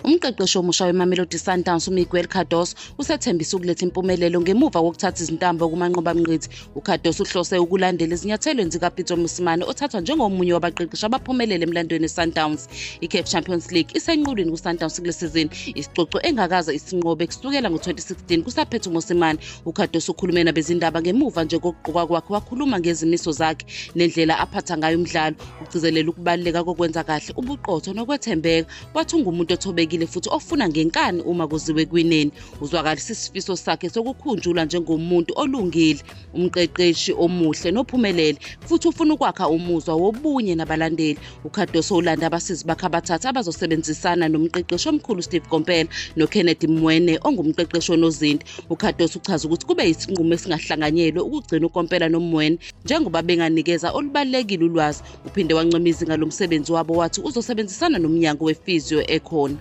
Umqeqeshi omusha weMamelodi Sundowns uMiguel Cardoso usethembisa ukuletha impumelelo ngemuva kokuthatha izintambo kumanqobamnqithi. uCardoso uhlose ukulandela izinyathelweni zikaPitso Mosimane othathwa njengomunye wabaqeqeshi abaphumelele emlandweni weSundowns. ICAF Champions League isenqulweni kuSundowns kule sizini, isicoco engakaze isinqobe kusukela ngo-2016 kusaphethe uMosimane. uCardoso ukhulume nabezindaba ngemuva nje kokugqoka kwakhe, wakhuluma ngezimiso zakhe nendlela aphatha ngayo umdlalo, ugcizelela ukubaluleka kokwenza kahle, ubuqotho nokwethembeka. Wathi ungumuntu othobekile futhi ofuna ngenkani uma kuziwe kwineni. Uzwakalisa isifiso sakhe sokukhunjulwa njengomuntu olungile, umqeqeshi omuhle nophumelele, futhi ufuna ukwakha umuzwa wobunye nabalandeli. uCardoso ulanda abasizi bakhe abathathu abazosebenzisana nomqeqeshi omkhulu Steve Komphela noKennedy Mwene ongumqeqeshi onozinti. uCardoso uchaza ukuthi kube isinqumo esingahlanganyelwe ukugcina uKomphela noMwene njengoba benganikeza olubalulekile ulwazi. Uphinde wancoma izinga lomsebenzi wabo, wathi uzosebenzisana nomnyango wefizio ekhona.